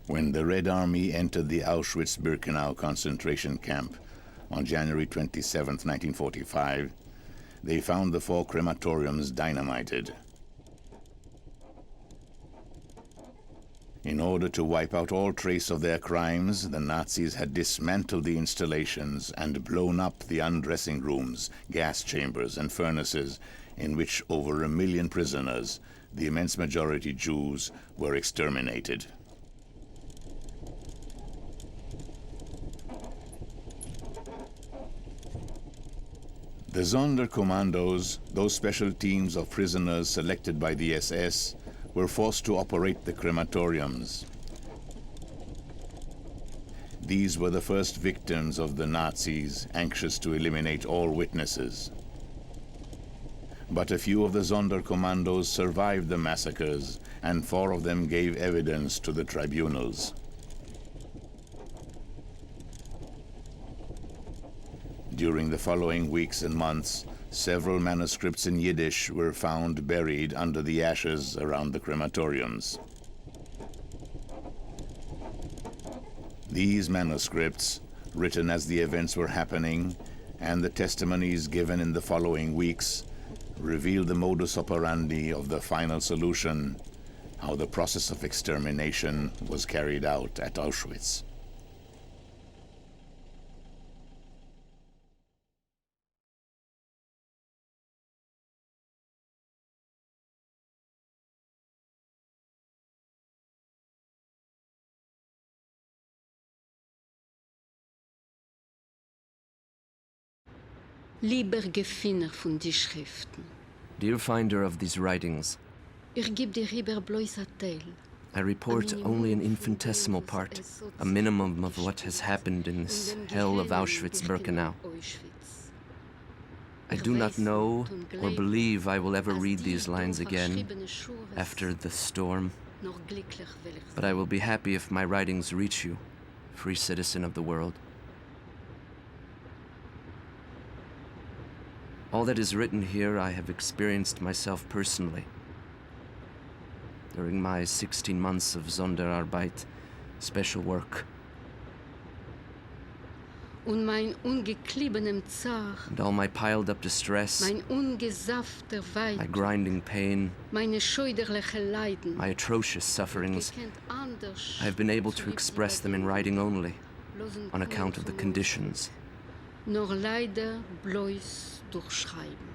When the Red Army entered the Auschwitz-Birkenau concentration camp on January 27, 1945, they found the 4 crematoriums dynamited. In order to wipe out all trace of their crimes, the Nazis had dismantled the installations and blown up the undressing rooms, gas chambers, and furnaces in which over 1 million prisoners, the immense majority Jews, were exterminated. The Sonderkommandos, those special teams of prisoners selected by the SS, were forced to operate the crematoriums. These were the first victims of the Nazis, anxious to eliminate all witnesses. But a few of the Sonderkommandos survived the massacres, and 4 of them gave evidence to the tribunals. During the following weeks and months, several manuscripts in Yiddish were found buried under the ashes around the crematoriums. These manuscripts, written as the events were happening, and the testimonies given in the following weeks, reveal the modus operandi of the final solution, how the process of extermination was carried out at Auschwitz. Lieber Gefinner von die Schriften. Dear finder of these writings, Gib dir lieber bloß a Teil. I report only an infinitesimal part, a minimum of what has happened in this hell of Auschwitz-Birkenau. I do not know or believe I will ever read these lines again after the storm, but I will be happy if my writings reach you, free citizen of the world. All that is written here I have experienced myself personally. During my 16 months of Sonderarbeit, special work, Und mein ungeklebenem Zar, and all my piled up distress, mein ungesafter my Weid, grinding pain, meine scheuderliche Leiden, my atrocious sufferings, gekannt anders I have been able to express them in writing only, losen on account of the conditions. Nur leider bloß durchschreiben.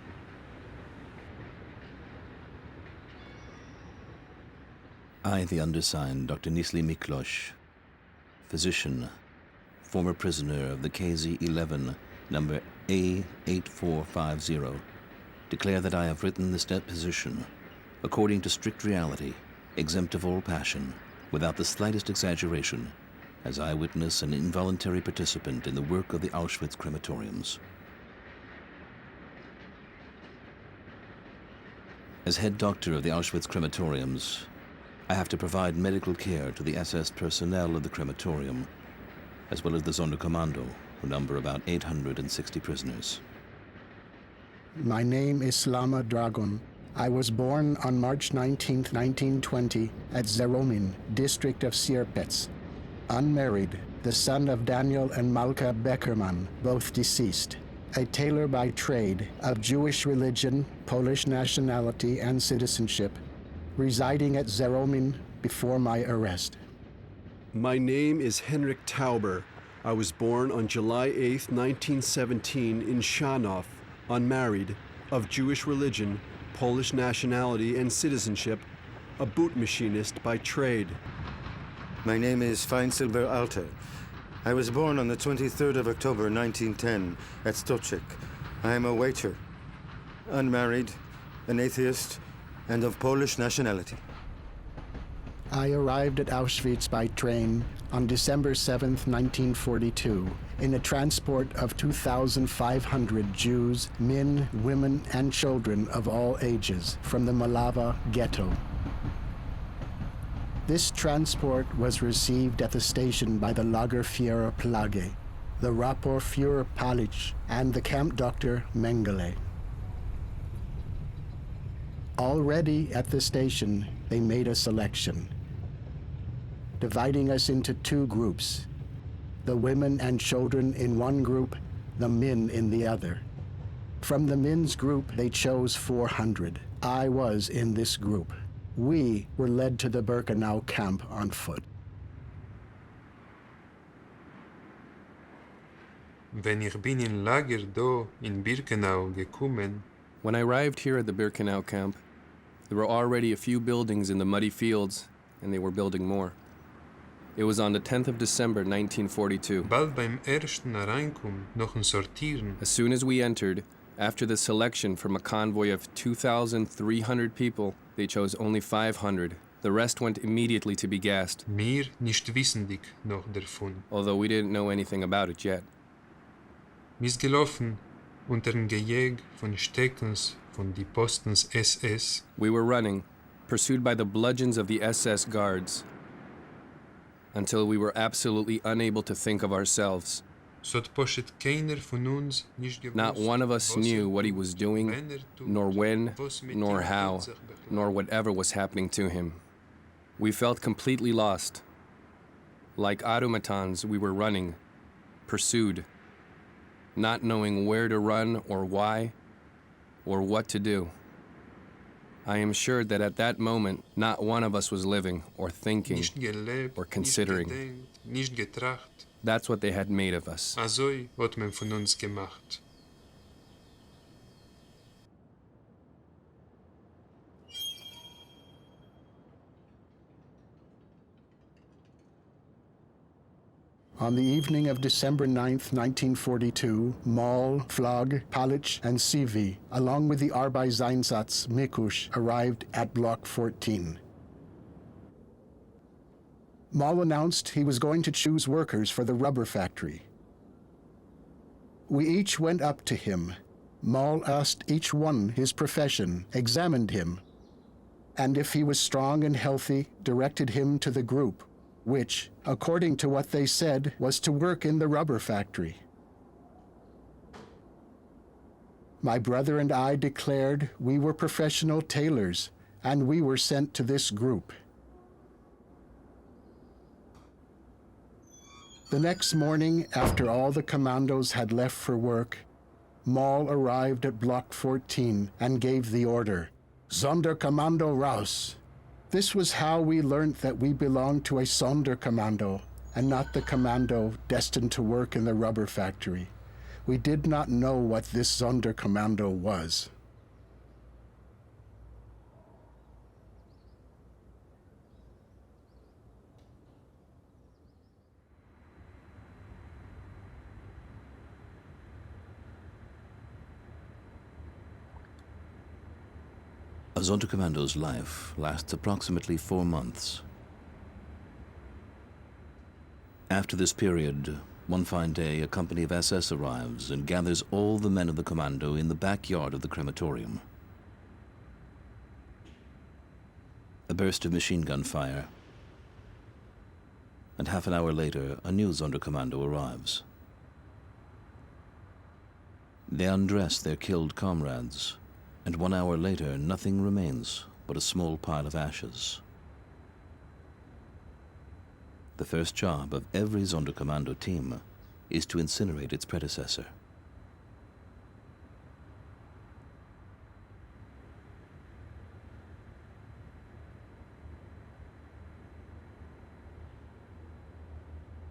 I, the undersigned, Dr. Nisli Miklos, physician, former prisoner of the KZ-11, number A8450, declare that I have written this deposition according to strict reality, exempt of all passion, without the slightest exaggeration, as eyewitness and involuntary participant in the work of the Auschwitz crematoriums. As head doctor of the Auschwitz crematoriums, I have to provide medical care to the SS personnel of the crematorium, as well as the Sonderkommando, who number about 860 prisoners. My name is Slama Dragon. I was born on March 19, 1920, at Zeromin, district of Sierpets. Unmarried, the son of Daniel and Malka Beckerman, both deceased. A tailor by trade, of Jewish religion, Polish nationality, and citizenship, residing at Zeromin before my arrest. My name is Henrik Tauber. I was born on July 8, 1917 in Schanov, unmarried, of Jewish religion, Polish nationality and citizenship, a boot machinist by trade. My name is Feinsilber Alter. I was born on the 23rd of October 1910 at Stoczek. I am a waiter, unmarried, an atheist, and of Polish nationality. I arrived at Auschwitz by train on December 7, 1942, in a transport of 2,500 Jews, men, women, and children of all ages from the Malava ghetto. This transport was received at the station by the Lagerführer Plage, the Rapportführer Palich, and the camp doctor Mengele. Already at the station, they made a selection. dividing us into two groups. The women and children in one group, the men in the other. From the men's group, they chose 400. I was in this group. We were led to the Birkenau camp on foot. Wenn ich bin in Lager do in Birkenau gekommen, when I arrived here at the Birkenau camp, there were already a few buildings in the muddy fields, and they were building more. It was on the 10th of December, 1942. bald beim ersten Reinkommen noch ein Sortieren, As soon as we entered, after the selection from a convoy of 2,300 people, they chose only 500. The rest went immediately to be gassed, mir nicht wissendig noch davon. although we didn't know anything about it yet. Missgelaufen unter dem Gejäg von Steckens von die Postens SS, We were running, pursued by the bludgeons of the SS guards, until we were absolutely unable to think of ourselves. so hat poshet keiner von uns nicht gewusst, Not one of us was knew what he was doing, wenn tut, nor when, was mit nor ihm how, sich beklagt. nor whatever was happening to him. We felt completely lost. Like automatons, we were running, pursued, not knowing where to run or why, or what to do. I am sure that at that moment, not one of us was living or thinking. Nicht gelebt, or considering. nicht gedenkt, nicht getracht. That's what they had made of us. Also hat man von uns gemacht. On the evening of December 9th, 1942, Moll, Flog, Palich, and Sivi, along with the Arbeitseinsatz Mikush, arrived at Block 14. Moll announced he was going to choose workers for the rubber factory. We each went up to him. Moll asked each one his profession, examined him, and if he was strong and healthy, directed him to the group, which, according to what they said, was to work in the rubber factory. My brother and I declared we were professional tailors, and we were sent to this group. The next morning, after all the commandos had left for work, Moll arrived at Block 14 and gave the order, Sonderkommando raus. This was how we learned that we belonged to a Sonderkommando and not the commando destined to work in the rubber factory. We did not know what this Sonderkommando was. A Sonderkommando's life lasts approximately 4 months. After this period, one fine day, a company of SS arrives and gathers all the men of the commando in the backyard of the crematorium. A burst of machine gun fire, and half an hour later, a new Sonderkommando arrives. They undress their killed comrades, and 1 hour later, nothing remains but a small pile of ashes. The first job of every Sonderkommando team is to incinerate its predecessor.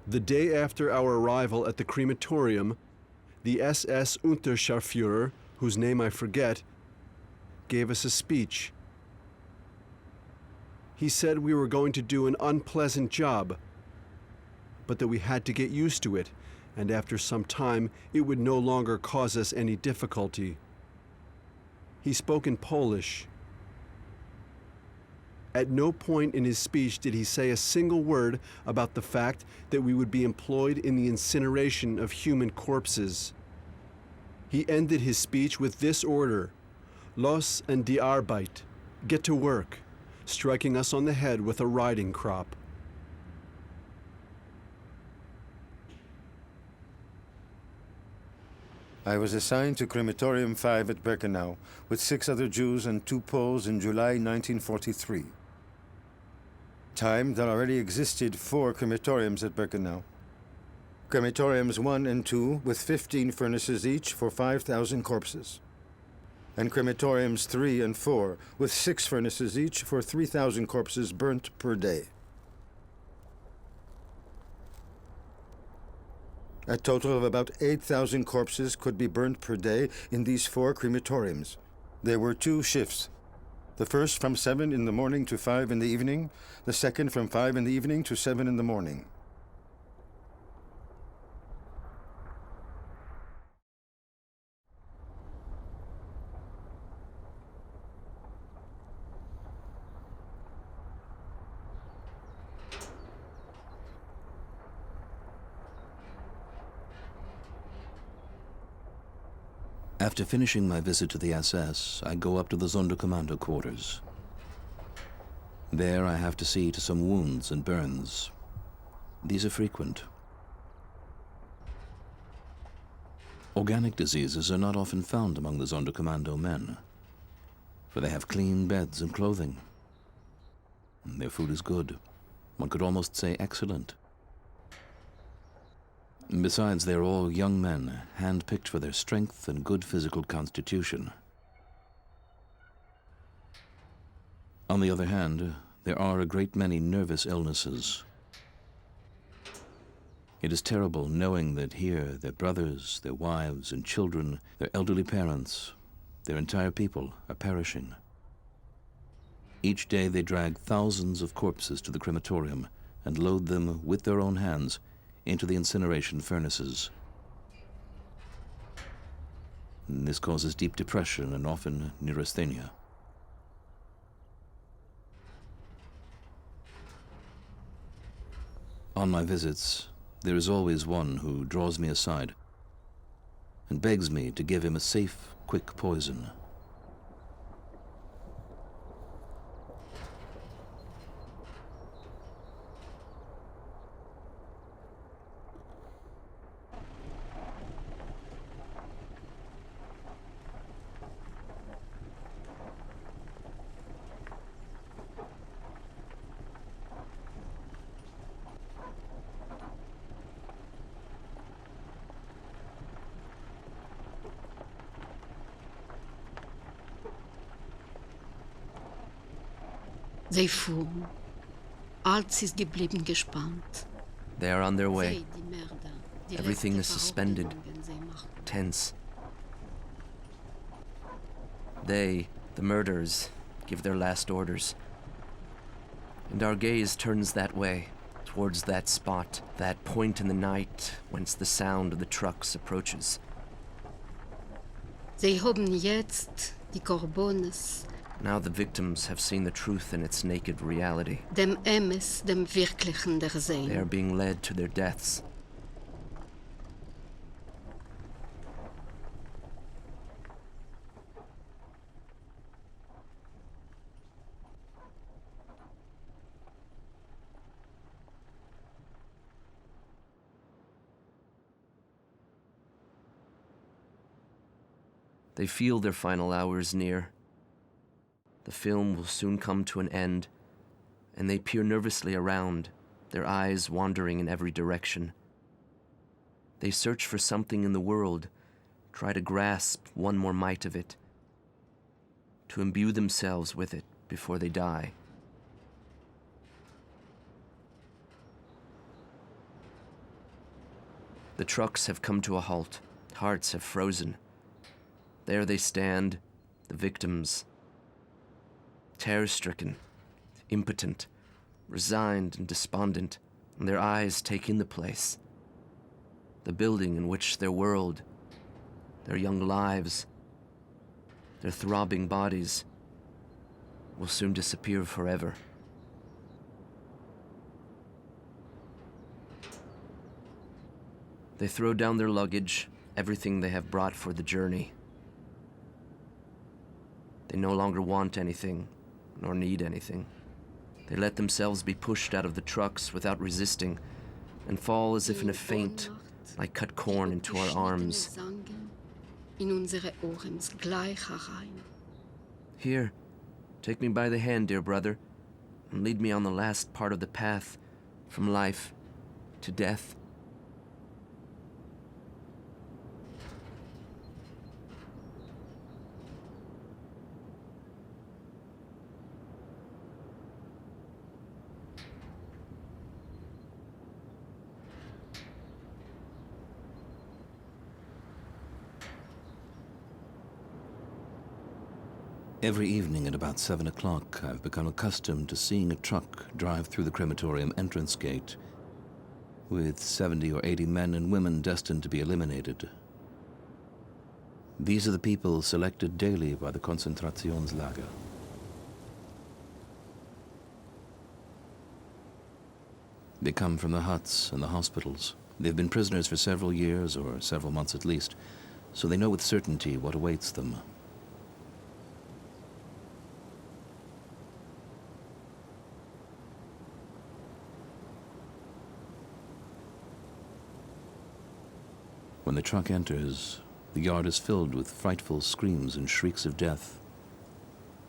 The day after our arrival at the crematorium, the SS Unterscharführer, whose name I forget, gave us a speech. He said we were going to do an unpleasant job, but that we had to get used to it, and after some time it would no longer cause us any difficulty. He spoke in Polish. At no point in his speech did he say a single word about the fact that we would be employed in the incineration of human corpses. He ended his speech with this order: Los and die Arbeit, get to work, striking us on the head with a riding crop. I was assigned to Crematorium 5 at Birkenau with 6 other Jews and 2 Poles in July 1943. time, there already existed 4 crematoriums at Birkenau. Crematoriums 1 and 2, with 15 furnaces each for 5,000 corpses. And crematoriums 3 and 4, with 6 furnaces each for 3,000 corpses burnt per day. A total of about 8,000 corpses could be burnt per day in these 4 crematoriums. There were 2 shifts. The first from 7 in the morning to 5 in the evening, the second from 5 in the evening to 7 in the morning. After finishing my visit to the SS, I go up to the Sonderkommando quarters. There I have to see to some wounds and burns. These are frequent. Organic diseases are not often found among the Sonderkommando men, for they have clean beds and clothing. Their food is good. One could almost say excellent. Besides, they're all young men, hand-picked for their strength and good physical constitution. On the other hand, there are a great many nervous illnesses. It is terrible knowing that here their brothers, their wives and children, their elderly parents, their entire people are perishing. Each day they drag thousands of corpses to the crematorium and load them with their own hands into the incineration furnaces. This causes deep depression and often neurasthenia. On my visits, there is always one who draws me aside and begs me to give him a safe, quick poison. Sie fuhren. Alles ist geblieben gespannt. They are on their way. Sie, die Mörder, die Everything letzte is suspended, Verordnungen sie machten. tense. They, the murderers, give their last orders. And our gaze turns that way, towards that spot, that point in the night whence the sound of the trucks approaches. Sie haben jetzt die Korbones, Now the victims have seen the truth in its naked reality. dem Emes, dem Wirklichen der They are Seele. being led to their deaths. They feel their final hours near. The film will soon come to an end, and they peer nervously around, their eyes wandering in every direction. They search for something in the world, try to grasp one more mite of it, to imbue themselves with it before they die. The trucks have come to a halt, hearts have frozen. There they stand, the victims, terror-stricken, impotent, resigned and despondent, and their eyes take in the place. The building in which their world, their young lives, their throbbing bodies will soon disappear forever. They throw down their luggage, everything they have brought for the journey. They no longer want anything, nor need anything. They let themselves be pushed out of the trucks without resisting, and fall as if in a faint, like cut corn into our arms. In unsere Ohrens gleich herein. Here, take me by the hand, dear brother. and lead me on the last part of the path from life to death. Every evening at about 7 o'clock, I've become accustomed to seeing a truck drive through the crematorium entrance gate with 70 or 80 men and women destined to be eliminated. These are the people selected daily by the Konzentrationslager. They come from the huts and the hospitals. They've been prisoners for several years, or several months at least, so they know with certainty what awaits them. When the truck enters, the yard is filled with frightful screams and shrieks of death.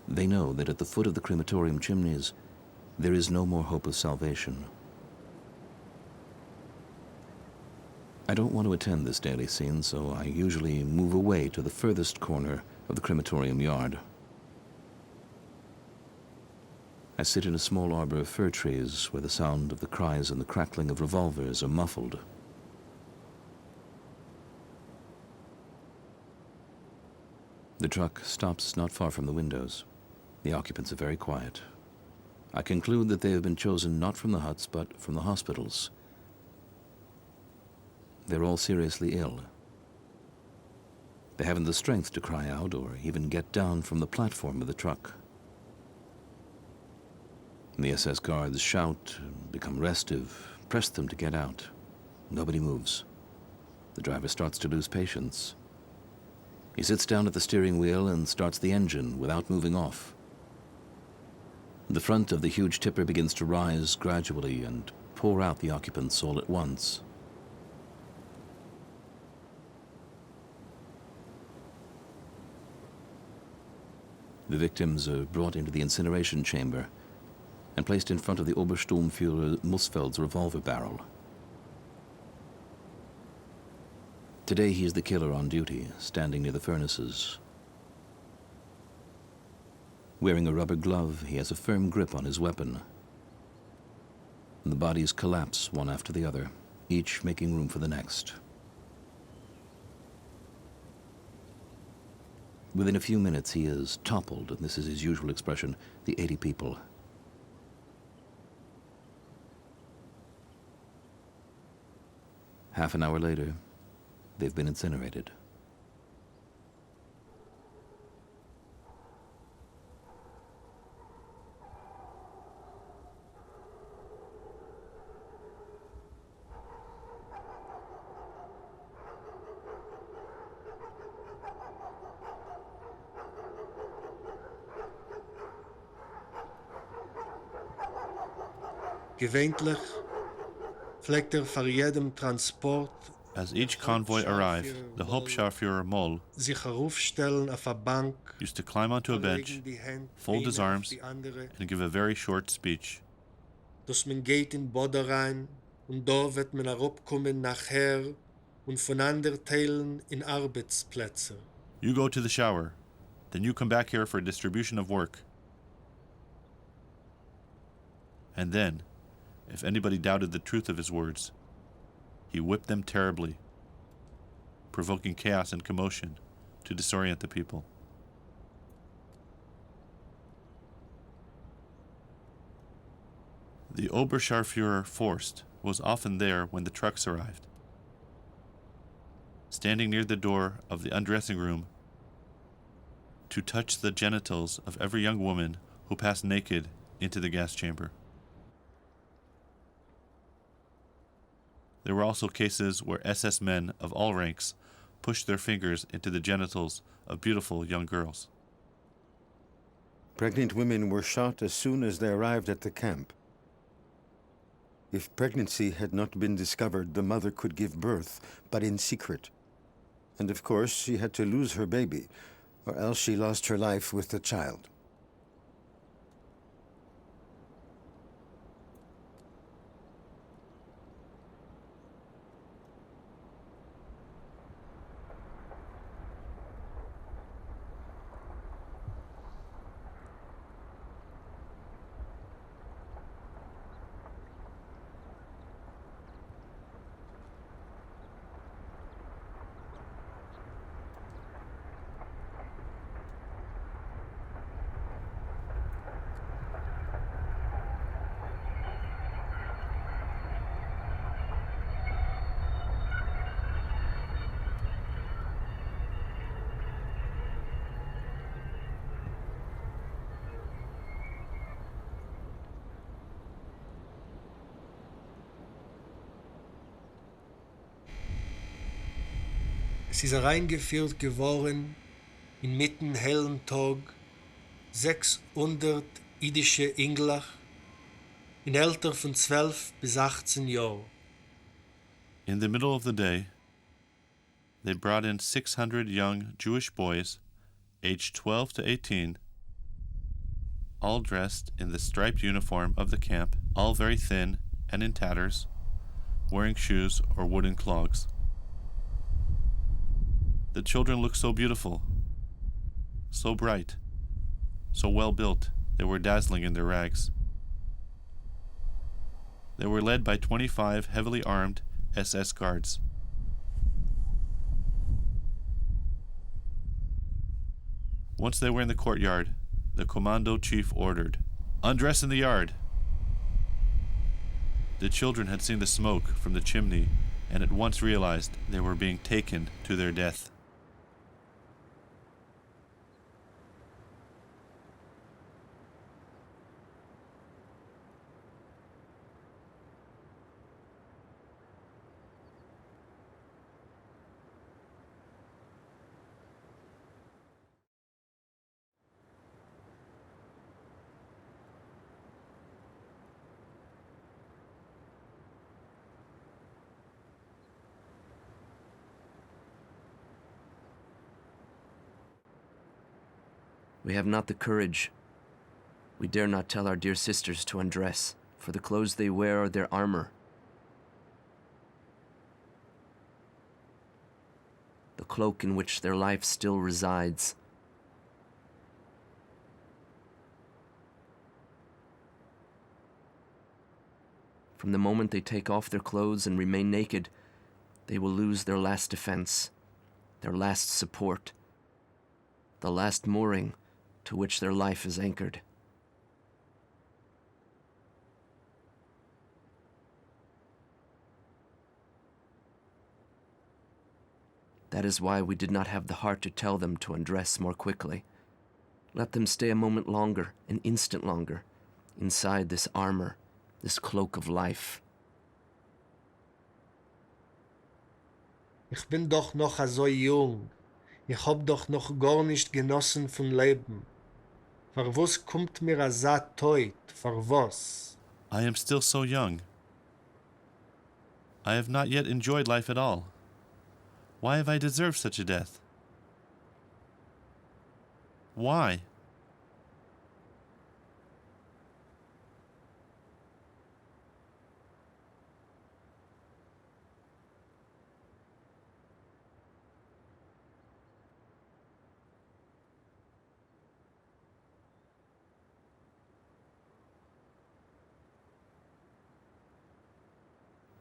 They know that at the foot of the crematorium chimneys, there is no more hope of salvation. I don't want to attend this daily scene, so I usually move away to the furthest corner of the crematorium yard. I sit in a small arbor of fir trees where the sound of the cries and the crackling of revolvers are muffled. The truck stops not far from the windows. The occupants are very quiet. I conclude that they have been chosen not from the huts, but from the hospitals. They're all seriously ill. They haven't the strength to cry out or even get down from the platform of the truck. The SS guards shout, become restive, press them to get out. Nobody moves. The driver starts to lose patience. He sits down at the steering wheel and starts the engine without moving off. The front of the huge tipper begins to rise gradually and pour out the occupants all at once. The victims are brought into the incineration chamber and placed in front of the Obersturmführer Musfeld's revolver barrel. Today he is the killer on duty, standing near the furnaces. Wearing a rubber glove, he has a firm grip on his weapon. The bodies collapse one after the other, each making room for the next. Within a few minutes he is toppled, and this is his usual expression, the 80 people. Half an hour later, they've been incinerated. Gewöhnlich pflegt vor jedem Transport As each convoy arrived, the Hauptscharführer Moll sich heraufstellen auf a Bank, used to climb onto a bench, fold his arms, and give a very short speech. dass man geht in Boden rein und da wird man herabkommen nachher und von anderen Teilen in Arbeitsplätze. You go to the shower, then you come back here for distribution of work. And then, if anybody doubted the truth of his words, he whipped them terribly, provoking chaos and commotion to disorient the people. The Oberscharführer Forst was often there when the trucks arrived, standing near the door of the undressing room to touch the genitals of every young woman who passed naked into the gas chamber. There were also cases where SS men of all ranks pushed their fingers into the genitals of beautiful young girls. Pregnant women were shot as soon as they arrived at the camp. If pregnancy had not been discovered, the mother could give birth, but in secret. And of course, she had to lose her baby, or else she lost her life with the child. Sie ist hereingeführt geworden, inmitten hellen Tag, 600 idische Englach, in Alter von 12 bis 18 Jahren. In the middle of the day, they brought in 600 young Jewish boys, aged 12 to 18, all dressed in the striped uniform of the camp, all very thin and in tatters, wearing shoes or wooden clogs. The children looked so beautiful, so bright, so well built, they were dazzling in their rags. They were led by 25 heavily armed SS guards. Once they were in the courtyard, the commando chief ordered, "Undress in the yard." The children had seen the smoke from the chimney and at once realized they were being taken to their death. We have not the courage. We dare not tell our dear sisters to undress, for the clothes they wear are their armor. The cloak in which their life still resides. From the moment they take off their clothes and remain naked, they will lose their last defense, their last support, the last mooring to which their life is anchored. That is why we did not have the heart to tell them to undress more quickly. Let them stay a moment longer, an instant longer, inside this armor, this cloak of life. Ich bin doch noch so jung. Ich hab doch noch gar nicht genossen von Leben. Für was kommt mir a Sat teut? Für was? I am still so young. I have not yet enjoyed life at all. Why have I deserved such a death? Why?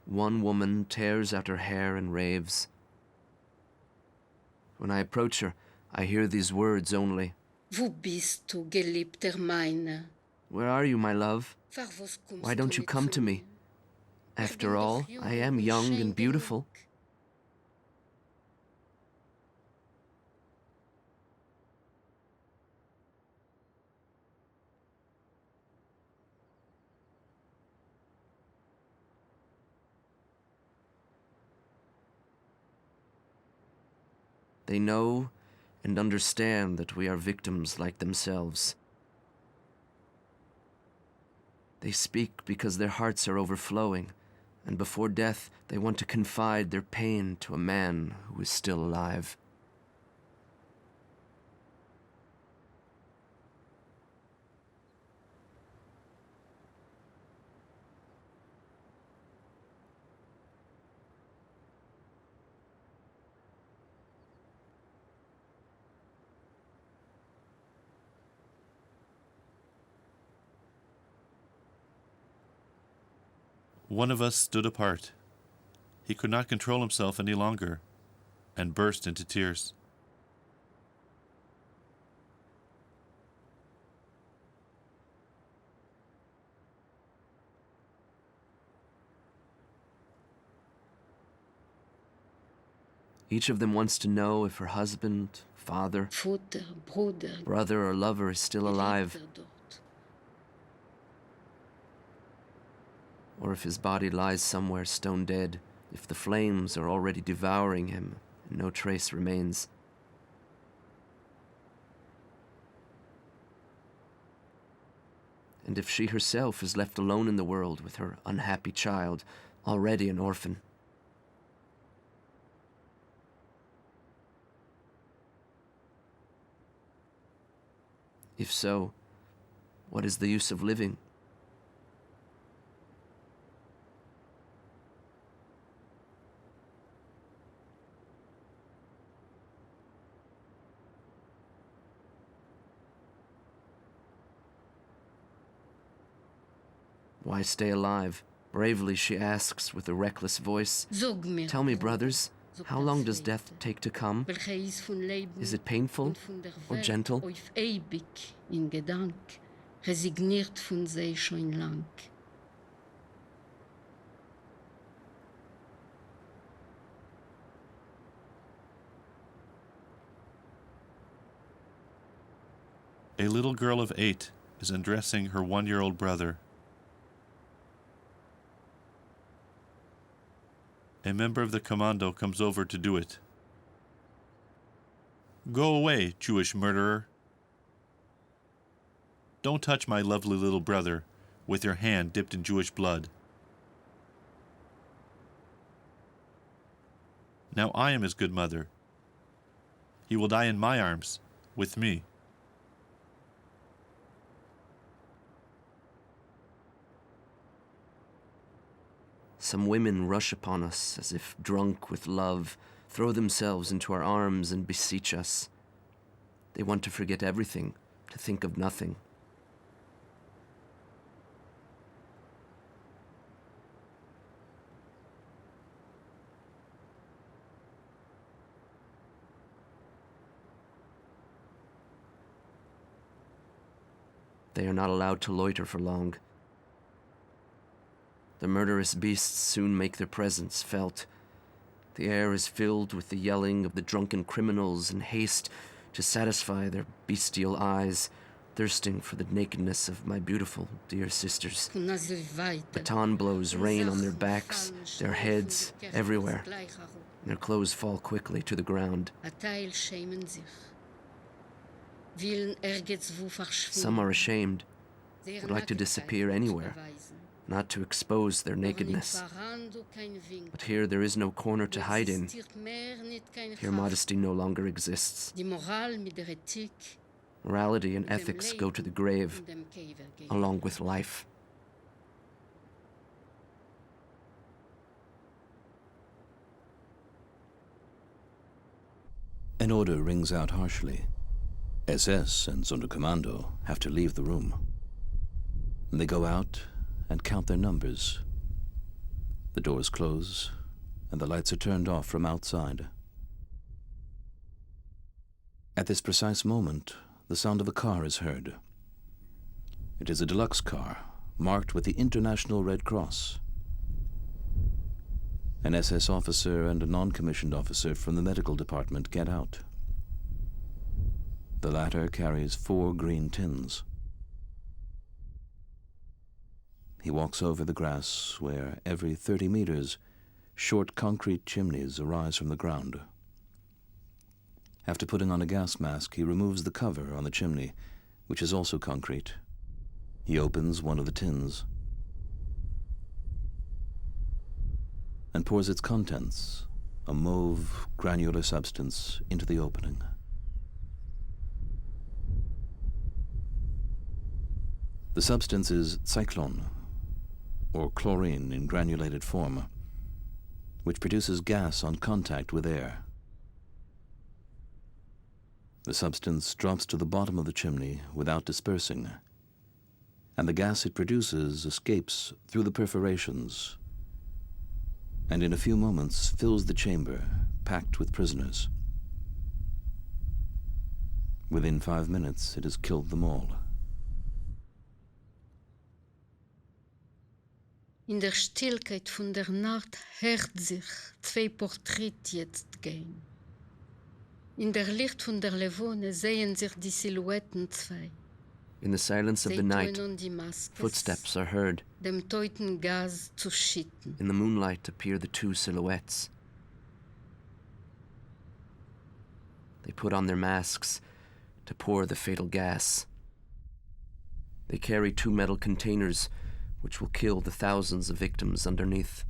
One woman tears at her hair and raves. When I approach her, I hear these words only. Wo bist du, geliebter meine? Where are you, my love? Why don't you come to me? After all, I am young and beautiful. They know and understand that we are victims like themselves. They speak because their hearts are overflowing, and before death they want to confide their pain to a man who is still alive. One of us stood apart. He could not control himself any longer and burst into tears. Each of them wants to know if her husband, father, brother, or lover is still alive, or if his body lies somewhere stone dead, if the flames are already devouring him and no trace remains. And if she herself is left alone in the world with her unhappy child, already an orphan? If so, what is the use of living? Why stay alive? Bravely she asks with a reckless voice. Tell me, brothers, how long does death take to come? Is it painful or gentle? A little girl of 8 is undressing her 1-year-old brother. A member of the commando comes over to do it. Go away, Jewish murderer. Don't touch my lovely little brother with your hand dipped in Jewish blood. Now I am his good mother. He will die in my arms, with me. Some women rush upon us as if drunk with love, throw themselves into our arms and beseech us. They want to forget everything, to think of nothing. They are not allowed to loiter for long. The murderous beasts soon make their presence felt. The air is filled with the yelling of the drunken criminals in haste to satisfy their bestial eyes, thirsting for the nakedness of my beautiful, dear sisters. Baton blows rain on their backs, their heads, everywhere, and their clothes fall quickly to the ground. Some are ashamed, would like to disappear anywhere, not to expose their nakedness. But here there is no corner to hide in. Here modesty no longer exists. Morality and ethics go to the grave, along with life. An order rings out harshly. SS and Sonderkommando have to leave the room. They go out and count their numbers. The doors close, and the lights are turned off from outside. At this precise moment, the sound of a car is heard. It is a deluxe car, marked with the International Red Cross. An SS officer and a non-commissioned officer from the medical department get out. The latter carries 4 green tins. He walks over the grass where, every 30 meters, short concrete chimneys arise from the ground. After putting on a gas mask, he removes the cover on the chimney, which is also concrete. He opens one of the tins and pours its contents, a mauve, granular substance, into the opening. The substance is cyclone, or chlorine in granulated form, which produces gas on contact with air. The substance drops to the bottom of the chimney without dispersing, and the gas it produces escapes through the perforations, and in a few moments fills the chamber, packed with prisoners. Within 5 minutes, it has killed them all. In der Stillkeit von der Nacht hört sich 2 Porträts jetzt gehen. In der Licht von der Levone sehen sich die Silhouetten 2. In the silence of the night, footsteps are heard. Dem teuten Gas zu schütten. In the moonlight appear the 2 silhouettes. They put on their masks to pour the fatal gas. They carry 2 metal containers which will kill the thousands of victims underneath.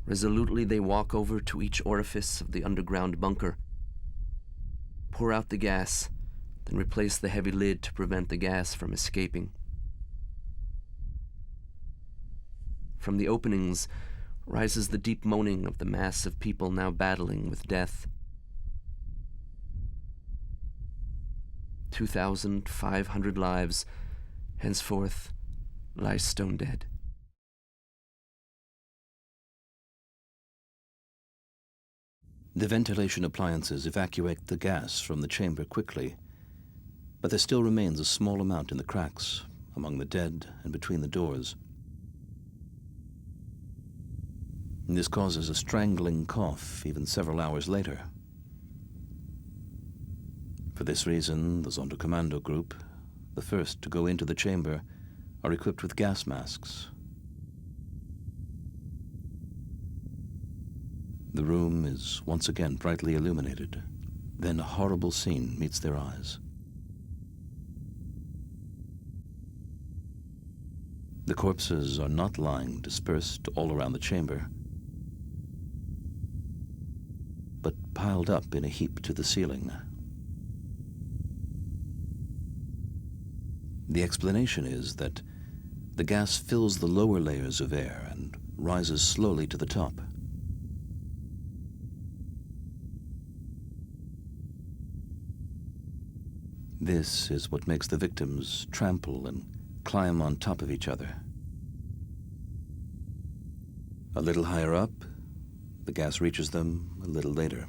Resolutely, they walk over to each orifice of the underground bunker, pour out the gas, then replace the heavy lid to prevent the gas from escaping. From the openings rises the deep moaning of the mass of people now battling with death. 2,500 lives henceforth lie stone dead. The ventilation appliances evacuate the gas from the chamber quickly, but there still remains a small amount in the cracks, among the dead and between the doors. And this causes a strangling cough even several hours later. For this reason, the Sonderkommando group, the first to go into the chamber, are equipped with gas masks. The room is once again brightly illuminated. Then a horrible scene meets their eyes. The corpses are not lying dispersed all around the chamber, but piled up in a heap to the ceiling. The explanation is that the gas fills the lower layers of air and rises slowly to the top. This is what makes the victims trample and climb on top of each other. A little higher up, the gas reaches them a little later.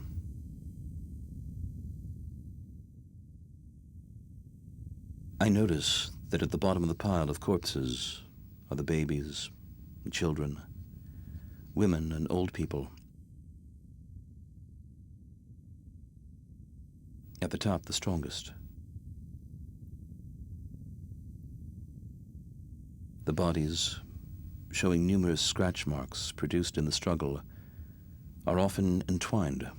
I notice that at the bottom of the pile of corpses are the babies and children, women and old people. At the top, the strongest. The bodies, showing numerous scratch marks produced in the struggle, are often entwined.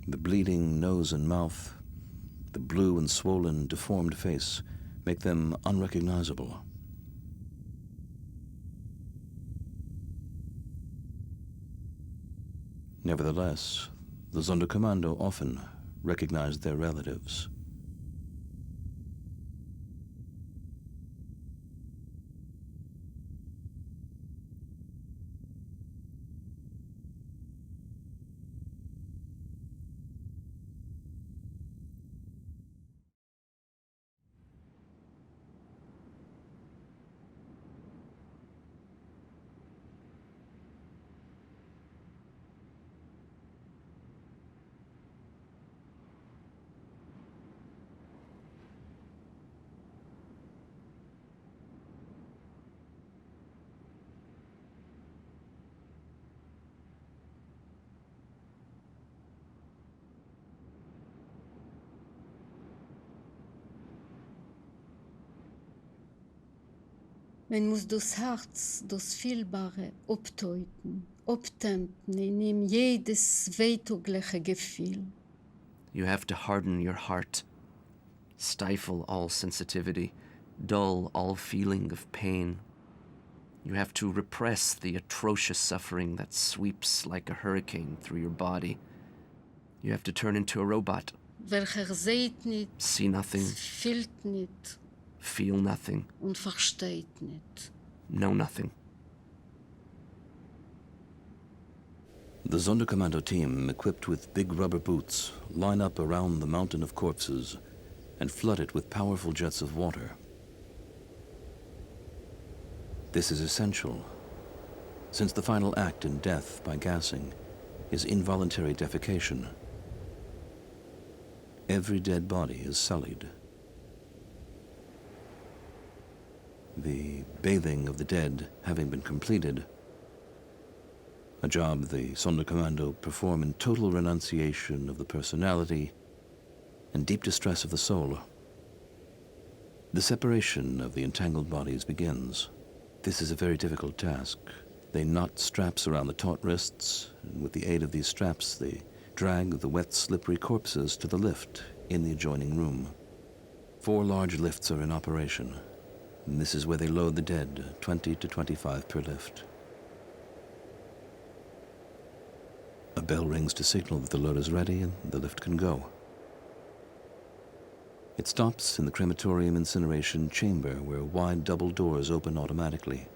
The bleeding nose and mouth, the blue and swollen, deformed face make them unrecognizable. Nevertheless, the Sonderkommando often recognized their relatives. Man muss das Herz, das Fühlbare, abtempen in ihm jedes weitogliche Gefühl. You have to harden your heart, stifle all sensitivity, dull all feeling of pain. You have to repress the atrocious suffering that sweeps like a hurricane through your body. You have to turn into a robot. Welcher seht nicht, See nothing, fühlt nicht feel nothing, und versteht nicht. know nothing. The Sonderkommando team, equipped with big rubber boots, line up around the mountain of corpses and flood it with powerful jets of water. This is essential, since the final act in death by gassing is involuntary defecation. Every dead body is sullied. The bathing of the dead having been completed, a job the Sonderkommando perform in total renunciation of the personality and deep distress of the soul. The separation of the entangled bodies begins. This is a very difficult task. They knot straps around the taut wrists, and with the aid of these straps, they drag the wet, slippery corpses to the lift in the adjoining room. 4 large lifts are in operation, and this is where they load the dead, 20 to 25 per lift. A bell rings to signal that the load is ready and the lift can go. It stops in the crematorium incineration chamber where wide double doors open automatically.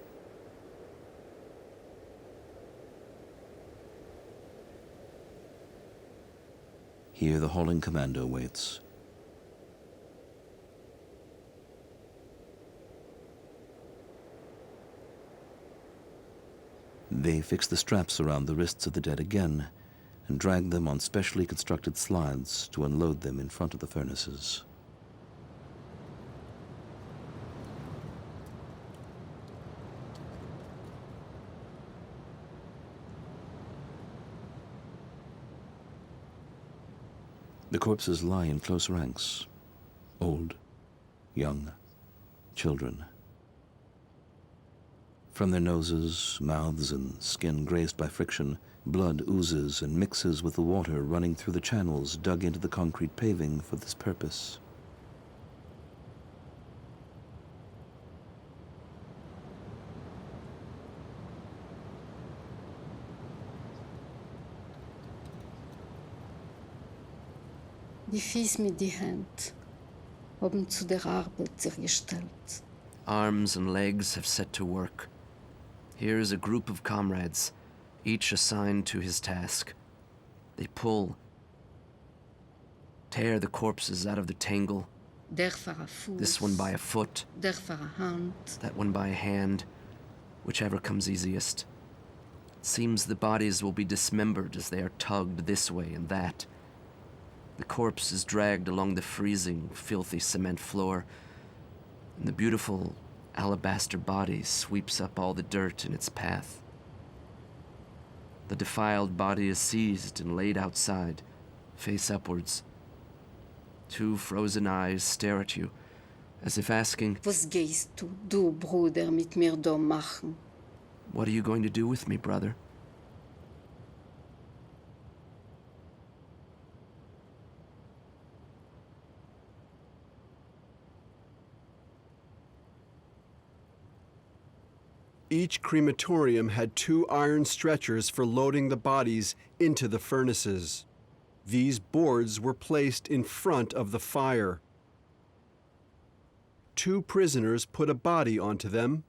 Here the hauling commando waits. They fix the straps around the wrists of the dead again and drag them on specially constructed slides to unload them in front of the furnaces. The corpses lie in close ranks, old, young, children. From their noses, mouths, and skin grazed by friction, blood oozes and mixes with the water running through the channels dug into the concrete paving for this purpose. Die Viehs mit die Hand haben zu der Arbeit sich gestellt. Arms and legs have set to work. Here is a group of comrades, each assigned to his task. They pull, tear the corpses out of the tangle. Der war a Fuß, This one by a foot, der war a Hand. that one by a hand, whichever comes easiest. It seems the bodies will be dismembered as they are tugged this way and that. The corpse is dragged along the freezing, filthy cement floor, and the beautiful alabaster body sweeps up all the dirt in its path. The defiled body is seized and laid outside, face upwards. 2 frozen eyes stare at you, as if asking, Was gehst du, Bruder, mit mir da machen? "What are you going to do with me, brother?" Each crematorium had 2 iron stretchers for loading the bodies into the furnaces. These boards were placed in front of the fire. 2 prisoners put a body onto them.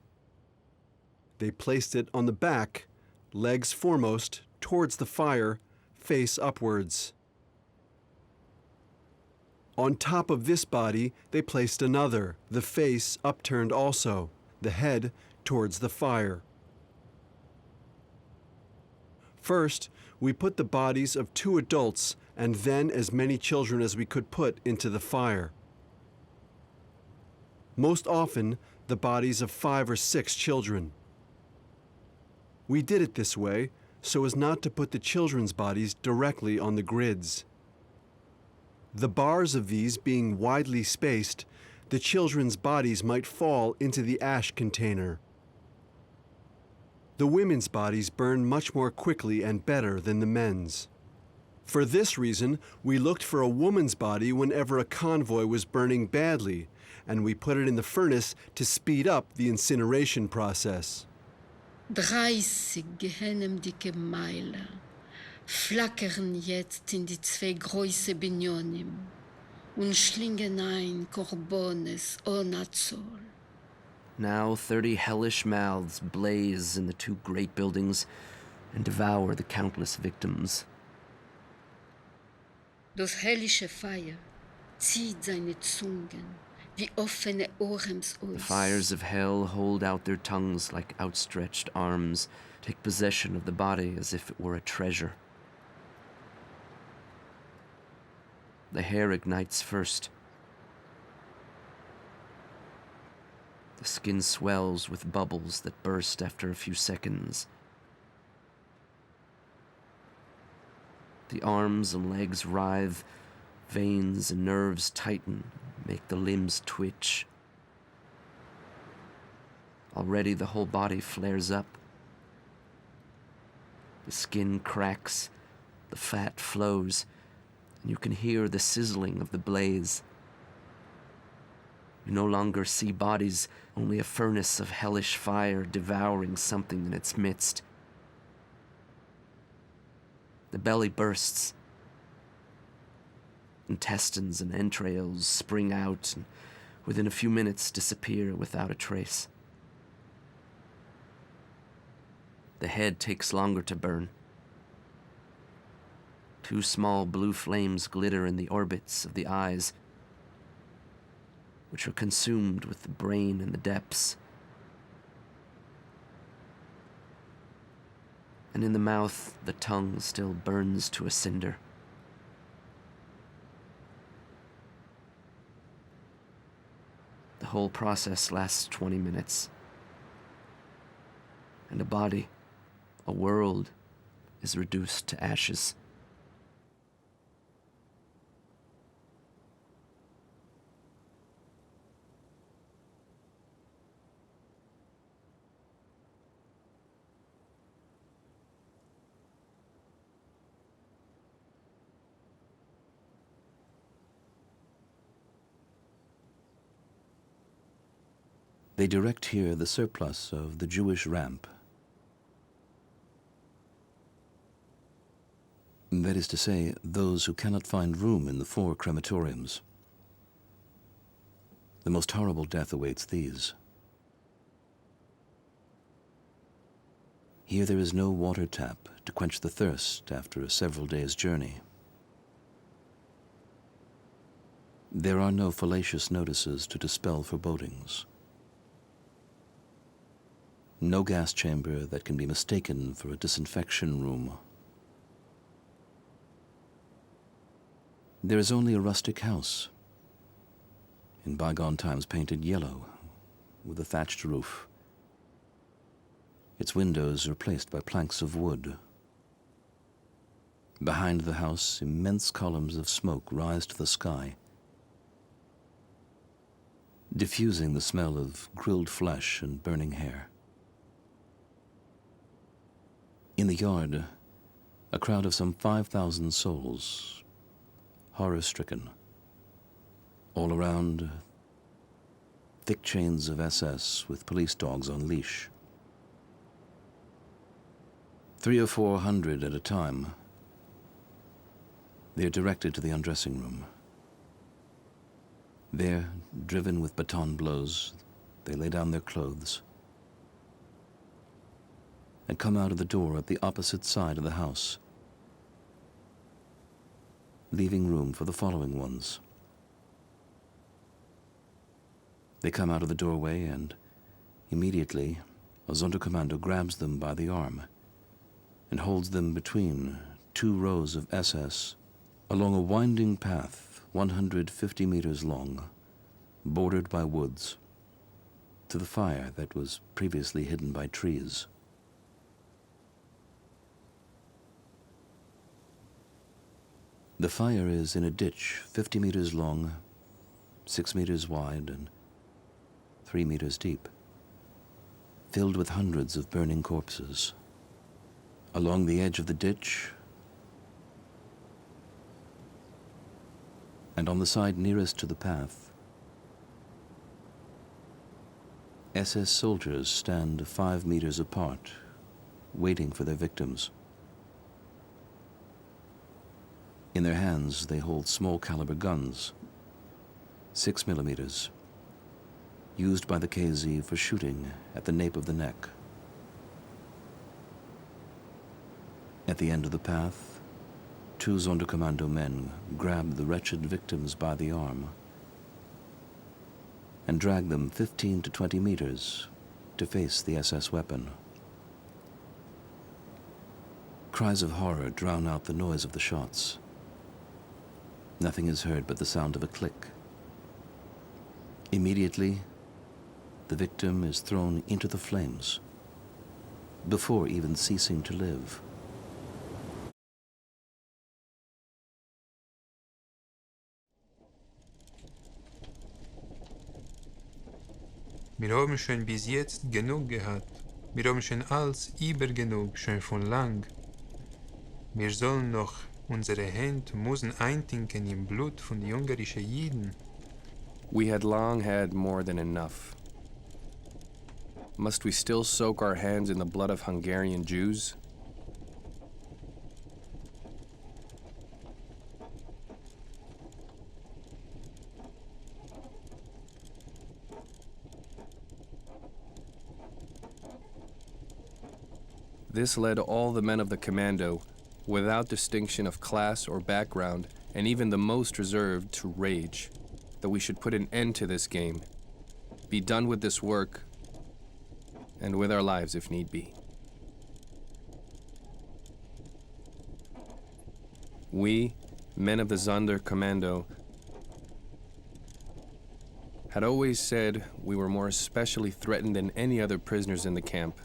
They placed it on the back, legs foremost, towards the fire, face upwards. On top of this body, they placed another, the face upturned also, the head towards the fire. First, we put the bodies of 2 adults and then as many children as we could put into the fire. Most often, the bodies of 5 or 6 children. We did it this way so as not to put the children's bodies directly on the grids. The bars of these being widely spaced, the children's bodies might fall into the ash container. The women's bodies burn much more quickly and better than the men's. For this reason, we looked for a woman's body whenever a convoy was burning badly, and we put it in the furnace to speed up the incineration process. 30 gehennemdicke Meiler flackern jetzt in die 2 große Binyonim und schlingen ein Korbones ohne Zoll. Now 30 hellish mouths blaze in the 2 great buildings and devour the countless victims. Das hellische Feuer zieht seine Zungen wie offene Orems aus. The fires of hell hold out their tongues like outstretched arms, take possession of the body as if it were a treasure. The hair ignites first. The skin swells with bubbles that burst after a few seconds. The arms and legs writhe, veins and nerves tighten, make the limbs twitch. Already the whole body flares up. The skin cracks, The fat flows, and you can hear the sizzling of the blaze. You no longer see bodies, only a furnace of hellish fire devouring something in its midst. The belly bursts. Intestines and entrails spring out and within a few minutes disappear without a trace. The head takes longer to burn. 2 small blue flames glitter in the orbits of the eyes, which are consumed with the brain in the depths. And in the mouth, the tongue still burns to a cinder. The whole process lasts 20 minutes. And a body, a world, is reduced to ashes. They direct here the surplus of the Jewish ramp. That is to say, those who cannot find room in the 4 crematoriums. The most horrible death awaits these. Here there is no water tap to quench the thirst after a several days' journey. There are no fallacious notices to dispel forebodings. No gas chamber that can be mistaken for a disinfection room. There is only a rustic house, in bygone times painted yellow, with a thatched roof. Its windows replaced by planks of wood. Behind the house, immense columns of smoke rise to the sky, diffusing the smell of grilled flesh and burning hair. In the yard, a crowd of some 5,000 souls, horror-stricken. All around, thick chains of SS with police dogs on leash. 300 or 400 at a time. They are directed to the undressing room. There, driven with baton blows, they lay down their clothes and come out of the door at the opposite side of the house, leaving room for the following ones. They come out of the doorway and immediately a Sonderkommando grabs them by the arm and holds them between 2 rows of SS along a winding path 150 meters long, bordered by woods, to the fire that was previously hidden by trees. The fire is in a ditch 50 meters long, 6 meters wide, and 3 meters deep, filled with hundreds of burning corpses. Along the edge of the ditch, and on the side nearest to the path, SS soldiers stand 5 meters apart, waiting for their victims. In their hands, they hold small caliber guns, 6 millimeters, used by the KZ for shooting at the nape of the neck. At the end of the path, 2 Sonderkommando men grab the wretched victims by the arm and drag them 15 to 20 meters to face the SS weapon. Cries of horror drown out the noise of the shots. Nothing is heard but the sound of a click. Immediately, the victim is thrown into the flames, before even ceasing to live. Wir haben schon bis jetzt genug gehabt. Wir haben schon alles über genug, schon von lang. Wir sollen noch unsere Hände müssen eintinken im Blut von den ungarischen Jiden. We had long had more than enough. Must we still soak our hands in the blood of Hungarian Jews? This led all the men of the commando, without distinction of class or background, and even the most reserved, to rage that we should put an end to this game, be done with this work, and with our lives if need be. We, men of the Sonderkommando, had always said we were more especially threatened than any other prisoners in the camp,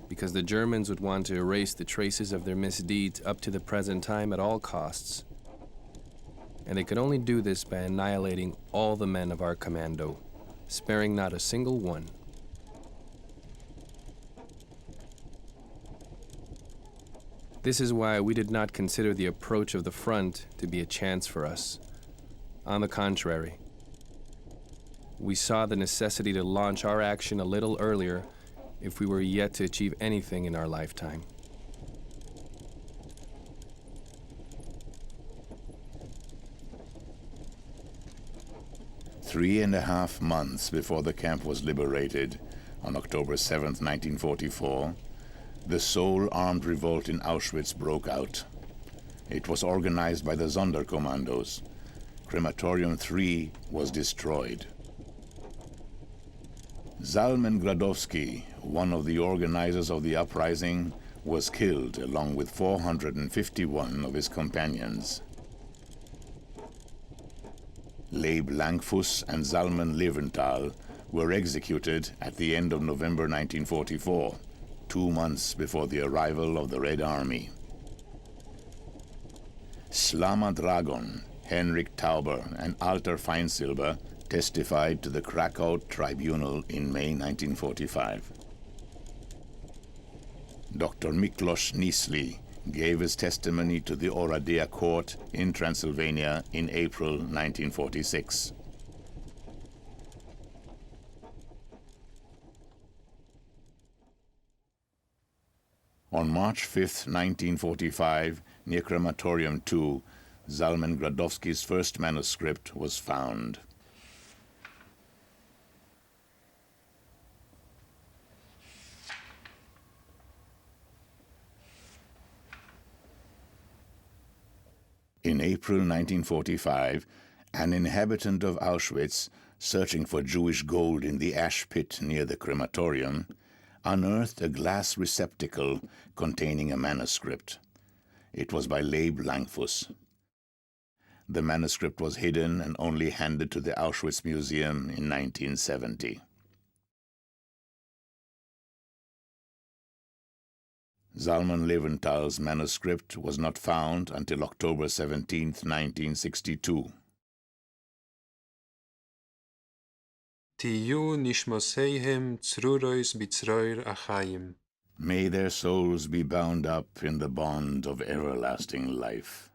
because the Germans would want to erase the traces of their misdeeds up to the present time at all costs. And they could only do this by annihilating all the men of our commando, sparing not a single one. This is why we did not consider the approach of the front to be a chance for us. On the contrary, we saw the necessity to launch our action a little earlier if we were yet to achieve anything in our lifetime. Three and a half months before the camp was liberated, on October 7, 1944, the sole armed revolt in Auschwitz broke out. It was organized by the Sonderkommandos. Crematorium 3 was destroyed. Zalman Gradowski, one of the organizers of the uprising, was killed along with 451 of his companions. Leib Langfuss and Zalman Leventhal were executed at the end of November 1944, 2 months before the arrival of the Red Army. Slama Dragon, Henrik Tauber, and Alter Feinsilber testified to the Krakow Tribunal in May 1945. Dr. Miklos Nisli gave his testimony to the Oradea court in Transylvania in April 1946. On March 5, 1945, near Crematorium 2, Zalman Gradowski's first manuscript was found. In April 1945, an inhabitant of Auschwitz, searching for Jewish gold in the ash pit near the crematorium, unearthed a glass receptacle containing a manuscript. It was by Leib Langfuss. The manuscript was hidden and only handed to the Auschwitz Museum in 1970. Zalman Leventhal's manuscript was not found until October 17, 1962. Tiyu nishmoseihem tzrurois bitzroir achayim. May their souls be bound up in the bond of everlasting life.